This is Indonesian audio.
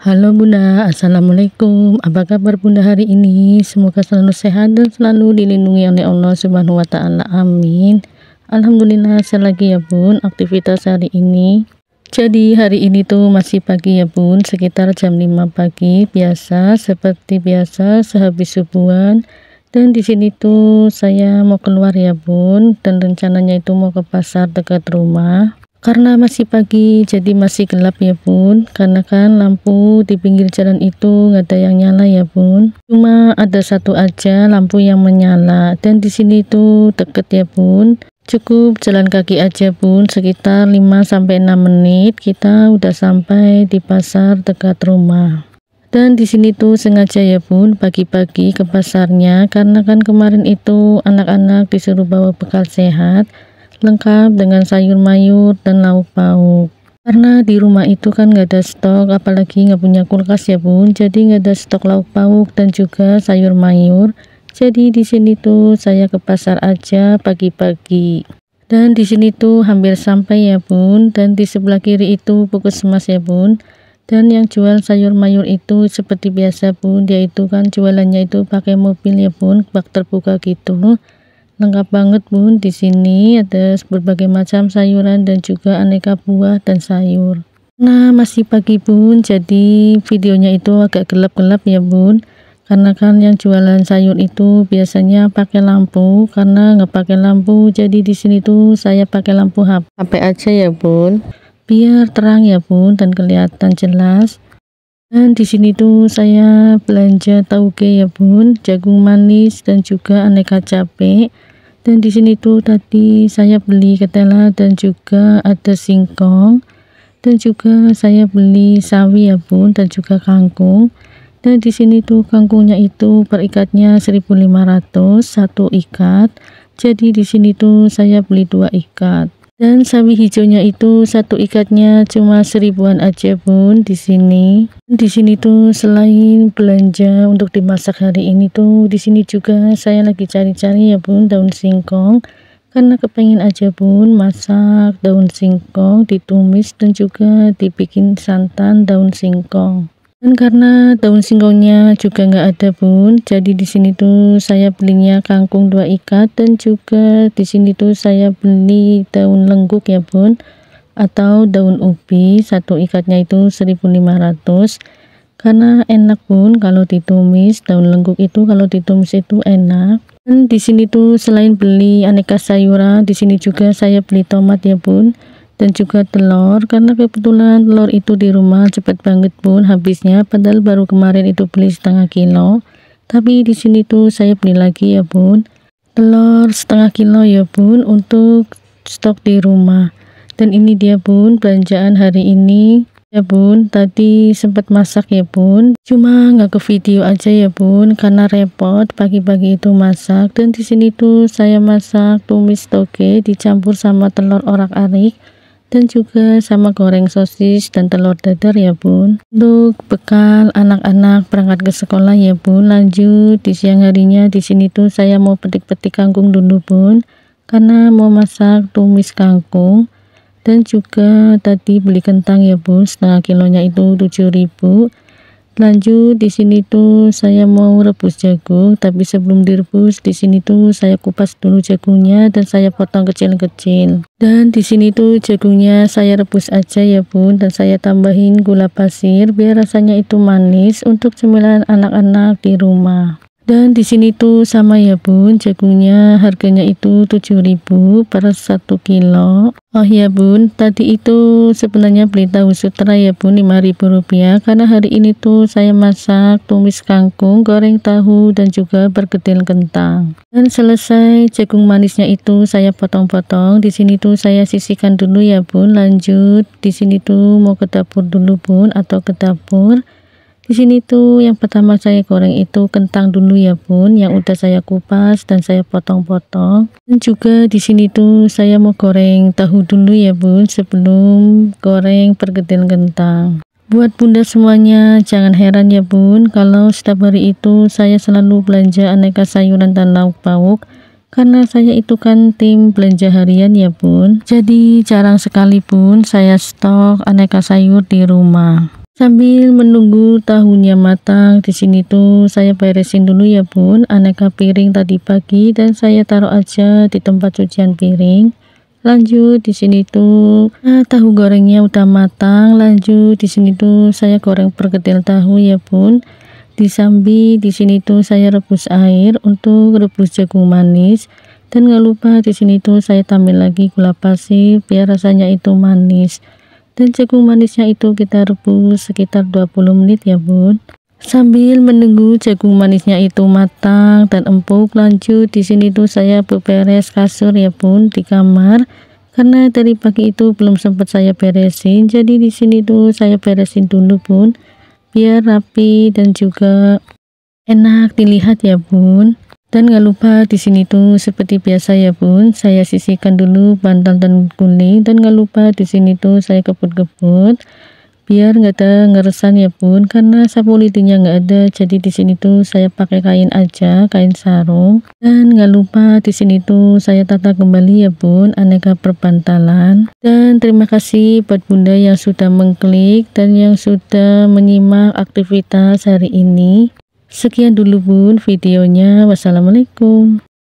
Halo Bunda, Assalamualaikum. Apa kabar Bunda hari ini? Semoga selalu sehat dan selalu dilindungi oleh Allah Subhanahu wa Ta'ala. Amin. Alhamdulillah, selagi ya Bun aktivitas hari ini. Jadi hari ini tuh masih pagi ya Bun, sekitar jam 5 pagi. Biasa, seperti biasa sehabis subuhan. Dan di sini tuh saya mau keluar ya Bun, dan rencananya itu mau ke pasar dekat rumah. Karena masih pagi jadi masih gelap ya Bun, karena kan lampu di pinggir jalan itu nggak ada yang nyala ya Bun, cuma ada satu aja lampu yang menyala. Dan di sini tuh deket ya Bun, cukup jalan kaki aja Bun, sekitar 5-6 menit kita udah sampai di pasar dekat rumah. Dan di sini tuh sengaja ya Bun pagi-pagi ke pasarnya, karena kan kemarin itu anak-anak disuruh bawa bekal sehat lengkap dengan sayur mayur dan lauk pauk. Karena di rumah itu kan nggak ada stok, apalagi nggak punya kulkas ya Bun, jadi nggak ada stok lauk pauk dan juga sayur mayur. Jadi di sini tuh saya ke pasar aja pagi-pagi. Dan di sini tuh hampir sampai ya Bun, dan di sebelah kiri itu Puskesmas ya Bun. Dan yang jual sayur mayur itu seperti biasa Bun, dia itu kan jualannya itu pakai mobil ya Bun, bak terbuka gitu. Lengkap banget Bun, di sini ada berbagai macam sayuran dan juga aneka buah dan sayur. Nah masih pagi Bun, jadi videonya itu agak gelap-gelap ya Bun, karena kan yang jualan sayur itu biasanya pakai lampu. Karena nggak pakai lampu, jadi di sini tuh saya pakai lampu HP aja ya Bun, biar terang ya Bun dan kelihatan jelas. Dan di sini tuh saya belanja tauge ya Bun, jagung manis dan juga aneka cabai. Dan di sini tuh tadi saya beli ketela dan juga ada singkong, dan juga saya beli sawi ya Bun dan juga kangkung. Dan di sini tuh kangkungnya itu per ikatnya 1.500 satu ikat. Jadi di sini tuh saya beli 2 ikat. Dan sawi hijaunya itu satu ikatnya cuma 1.000-an aja Bun di sini. Di sini tuh selain belanja untuk dimasak hari ini tuh di sini juga saya lagi cari-cari ya Bun daun singkong. Karena kepengen aja Bun masak daun singkong ditumis dan juga dibikin santan daun singkong. Dan karena daun singkongnya juga nggak ada Bun, jadi di sini tuh saya belinya kangkung 2 ikat dan juga di sini tuh saya beli daun lengguk ya Bun, atau daun ubi satu ikatnya itu 1.500. Karena enak Bun kalau ditumis, daun lengguk itu kalau ditumis itu enak. Dan di sini tuh selain beli aneka sayuran, di sini juga saya beli tomat ya Bun, dan juga telur. Karena kebetulan telur itu di rumah cepet banget Bun habisnya, padahal baru kemarin itu beli setengah kilo, tapi di sini tuh saya beli lagi ya Bun telur setengah kilo ya Bun untuk stok di rumah. Dan ini dia Bun belanjaan hari ini ya Bun. Tadi sempat masak ya Bun, cuma nggak ke video aja ya Bun karena repot pagi-pagi itu masak. Dan di sini tuh saya masak tumis toge dicampur sama telur orak-arik dan juga sama goreng sosis dan telur dadar ya Bun, untuk bekal anak-anak berangkat ke sekolah ya Bun. Lanjut di siang harinya di sini tuh saya mau petik-petik kangkung dulu Bun, karena mau masak tumis kangkung. Dan juga tadi beli kentang ya Bun, setengah kilonya itu 7.000. Lanjut di sini tuh saya mau rebus jagung, tapi sebelum direbus di sini tuh saya kupas dulu jagungnya dan saya potong kecil-kecil. Dan di sini tuh jagungnya saya rebus aja ya Bun, dan saya tambahin gula pasir biar rasanya itu manis untuk cemilan anak-anak di rumah. Dan di sini tuh sama ya Bun, jagungnya harganya itu 7.000 per 1 kilo. Oh ya Bun, tadi itu sebenarnya beli tahu sutra ya Bun, 5.000 rupiah, karena hari ini tuh saya masak tumis kangkung, goreng tahu dan juga bergedel kentang. Dan selesai jagung manisnya itu saya potong-potong. Di sini tuh saya sisihkan dulu ya Bun. Lanjut di sini tuh mau ke dapur dulu Bun, atau ke dapur. Di sini tuh yang pertama saya goreng itu kentang dulu ya Bun, yang udah saya kupas dan saya potong-potong. Dan juga di sini tuh saya mau goreng tahu dulu ya Bun sebelum goreng pergedel kentang. Buat Bunda semuanya jangan heran ya Bun kalau setiap hari itu saya selalu belanja aneka sayuran dan lauk pauk, karena saya itu kan tim belanja harian ya Bun. Jadi jarang sekali Bun saya stok aneka sayur di rumah. Sambil menunggu tahunya matang, di sini tuh saya beresin dulu ya bun, aneka piring tadi pagi dan saya taruh aja di tempat cucian piring. Lanjut di sini tuh tahu gorengnya udah matang. Lanjut di sini tuh saya goreng perkedel tahu ya bun. Disambi di sini tuh saya rebus air untuk rebus jagung manis. Dan nggak lupa di sini tuh saya tambah lagi gula pasir biar rasanya itu manis. Dan jagung manisnya itu kita rebus sekitar 20 menit ya bun. Sambil menunggu jagung manisnya itu matang dan empuk, lanjut di sini tuh saya beberes kasur ya bun di kamar. Karena dari pagi itu belum sempat saya beresin, jadi di sini tuh saya beresin dulu bun, biar rapi dan juga enak dilihat ya bun. Dan nggak lupa di sini tuh seperti biasa ya bun, saya sisihkan dulu bantal dan kuning. Dan nggak lupa di sini tuh saya keput-keput biar nggak ada ngeresan ya bun, karena sapu lidinya nggak ada, jadi di sini tuh saya pakai kain aja, kain sarung. Dan nggak lupa di sini tuh saya tata kembali ya bun aneka perbantalan. Dan terima kasih buat bunda yang sudah mengklik dan yang sudah menyimak aktivitas hari ini. Sekian dulu bun videonya. Wassalamualaikum.